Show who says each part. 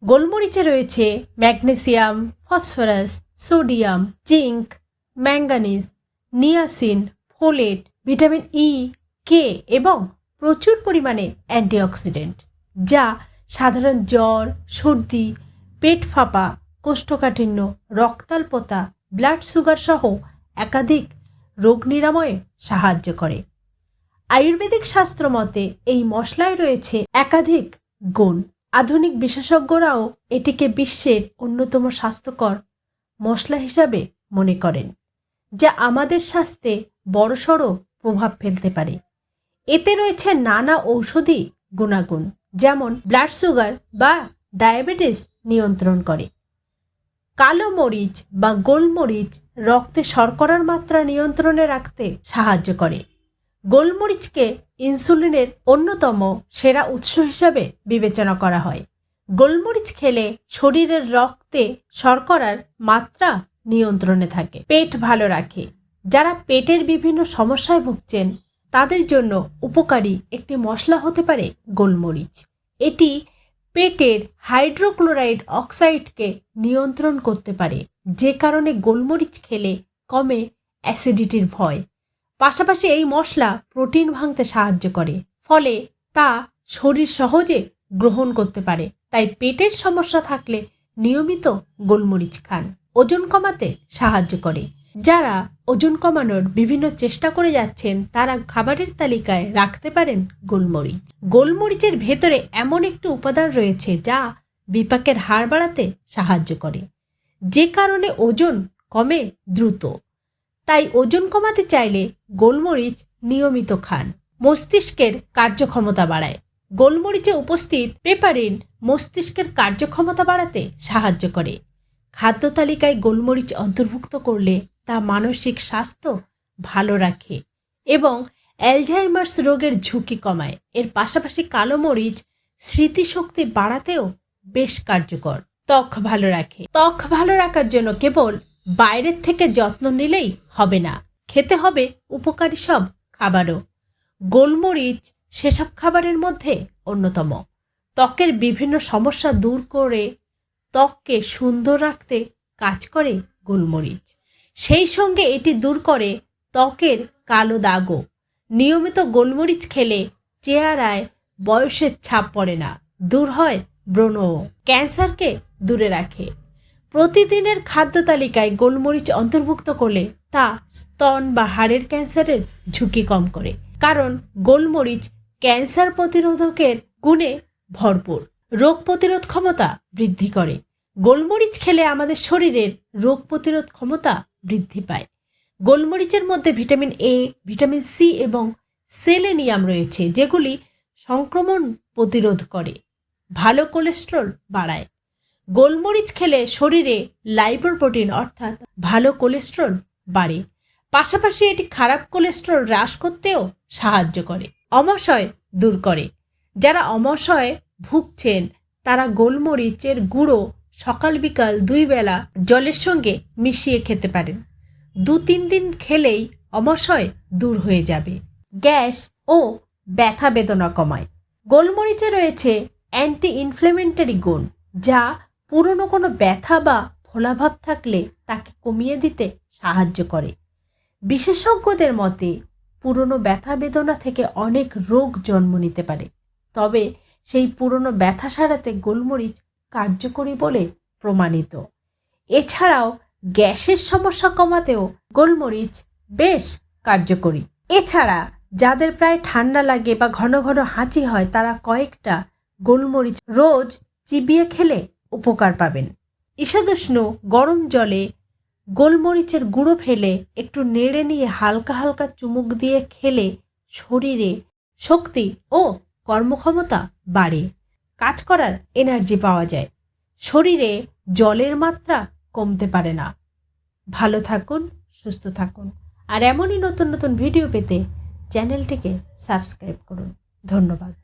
Speaker 1: গোলমরিচে রয়েছে magnesium, phosphorus, sodium, zinc, manganese, niacin, folate, vitamin E, K এবং প্রচুর পরিমাণে অ্যান্টিঅক্সিডেন্ট, যা সাধারণ জ্বর, সর্দি, পেট ফাঁপা, কোষ্ঠকাঠিন্য, রক্তাল্পতা, ব্লাড সুগার সহ একাধিক রোগ নিরাময়ে সাহায্য করে। আয়ুর্বেদিক শাস্ত্র মতে এই মশলায় রয়েছে একাধিক গুণ। আধুনিক বিশেষজ্ঞরাও এটিকে বিশ্বের অন্যতম স্বাস্থ্যকর মশলা হিসাবে মনে করেন, যা আমাদের স্বাস্থ্যে বড়সড় প্রভাব ফেলতে পারে। এতে রয়েছে নানা ঔষধি গুণাগুণ, যেমন ব্লাড সুগার বা ডায়াবেটিস নিয়ন্ত্রণ করে। কালো মরিচ বা গোলমরিচ রক্তে শর্করার মাত্রা নিয়ন্ত্রণে রাখতে সাহায্য করে। গোলমরিচকে ইনসুলিনের অন্যতম সেরা উৎস হিসাবে বিবেচনা করা হয়। গোলমরিচ খেলে শরীরের রক্তে শর্করার মাত্রা নিয়ন্ত্রণে থাকে। পেট ভালো রাখে। যারা পেটের বিভিন্ন সমস্যায় ভুগছেন তাদের জন্য উপকারী একটি মশলা হতে পারে গোলমরিচ। এটি পেটের হাইড্রোক্লোরাইড অক্সাইডকে নিয়ন্ত্রণ করতে পারে, যে কারণে গোলমরিচ খেলে কমে অ্যাসিডিটির ভয়। পাশাপাশি এই মশলা প্রোটিন ভাঙতে সাহায্য করে, ফলে তা শরীর সহজে গ্রহণ করতে পারে। তাই পেটের সমস্যা থাকলে নিয়মিত গোলমরিচ খান। ওজন কমাতে সাহায্য করে। যারা ওজন কমানোর বিভিন্ন চেষ্টা করে যাচ্ছেন তারা খাবারের তালিকায় রাখতে পারেন গোলমরিচ। গোলমরিচের ভেতরে এমন একটি উপাদান রয়েছে যা বিপাকের হার বাড়াতে সাহায্য করে, যে কারণে ওজন কমে দ্রুত। তাই ওজন কমাতে চাইলে গোলমরিচ নিয়মিত খান। মস্তিষ্কের কার্যক্ষমতা বাড়ায়। গোলমরিচে উপস্থিত পেপারিন মস্তিষ্কের কার্যক্ষমতা বাড়াতে সাহায্য করে। খাদ্য তালিকায় গোলমরিচ অন্তর্ভুক্ত করলে তা মানসিক স্বাস্থ্য ভালো রাখে এবং অ্যালঝাইমার্স রোগের ঝুঁকি কমায়। এর পাশাপাশি কালো মরিচ স্মৃতিশক্তি বাড়াতেও বেশ কার্যকর। ত্বক ভালো রাখে। ত্বক ভালো রাখার জন্য কেবল বাইরের থেকে যত্ন নিলেই হবে না, খেতে হবে উপকারী সব খাবারও। গোলমরিচ সেসব খাবারের মধ্যে অন্যতম। ত্বকের বিভিন্ন সমস্যা দূর করে ত্বককে সুন্দর রাখতে কাজ করে গোলমরিচ। সেই সঙ্গে এটি দূর করে ত্বকের কালো দাগও। নিয়মিত গোলমরিচ খেলে চেহারায় বয়সের ছাপ পড়ে না, দূর হয় ব্রণও। ক্যান্সারকে দূরে রাখে। প্রতিদিনের খাদ্য তালিকায় গোলমরিচ অন্তর্ভুক্ত করলে তা স্তন বা হাড়ের ক্যান্সারের ঝুঁকি কম করে, কারণ গোলমরিচ ক্যান্সার প্রতিরোধকের গুণে ভরপুর। রোগ প্রতিরোধ ক্ষমতা বৃদ্ধি করে। গোলমরিচ খেলে আমাদের শরীরের রোগ প্রতিরোধ ক্ষমতা বৃদ্ধি পায়। গোলমরিচের মধ্যে ভিটামিন এ, ভিটামিন সি এবং সেলেনিয়াম রয়েছে, যেগুলি সংক্রমণ প্রতিরোধ করে, ভালো কোলেস্টেরল বাড়ায়। গোলমরিচ খেলে শরীরে লাইপোপ্রোটিন অর্থাৎ ভালো কোলেস্টেরল বাড়ে। পাশাপাশি এটি খারাপ কোলেস্টেরল হ্রাস করতেও সাহায্য করে। অমাশয় দূর করে। যারা অমাশয়ে ভুগছেন তারা গোলমরিচের গুঁড়ো সকাল বিকাল 2 বেলা জলের সঙ্গে মিশিয়ে খেতে পারেন। 2-3 দিন খেলেই অমাশয় দূর হয়ে যাবে। গ্যাস ও ব্যথা বেদনা কমায়। গোলমরিচে রয়েছে অ্যান্টি ইনফ্লেমেটরি গুণ, যা পুরনো কোনো ব্যথা বা ফোলাভাব থাকলে তাকে কমিয়ে দিতে সাহায্য করে। বিশেষজ্ঞদের মতে পুরনো ব্যথা বেদনা থেকে অনেক রোগ জন্ম নিতে পারে, তবে সেই পুরনো ব্যথা সারাতে গোলমরিচ কার্যকরী বলে প্রমাণিত। এছাড়াও গ্যাসের সমস্যা কমাতেও গোলমরিচ বেশ কার্যকরী। এছাড়া যাদের প্রায় ঠান্ডা লাগে বা ঘন ঘন হাঁচি হয় তারা কয়েকটা গোলমরিচ রোজ চিবিয়ে খেলে উপকার পাবেন। ঈষদুষ্ণ গরম জলে গোলমরিচের গুঁড়ো ফেলে একটু নেড়ে নিয়ে হালকা হালকা চুমুক দিয়ে খেলে শরীরে শক্তি ও কর্মক্ষমতা বাড়ে, কাজ করার এনার্জি পাওয়া যায়, শরীরে জলের মাত্রা কমতে পারে না। ভালো থাকুন, সুস্থ থাকুন, আর এমনই নতুন নতুন ভিডিও পেতে চ্যানেলটিকে সাবস্ক্রাইব করুন। ধন্যবাদ।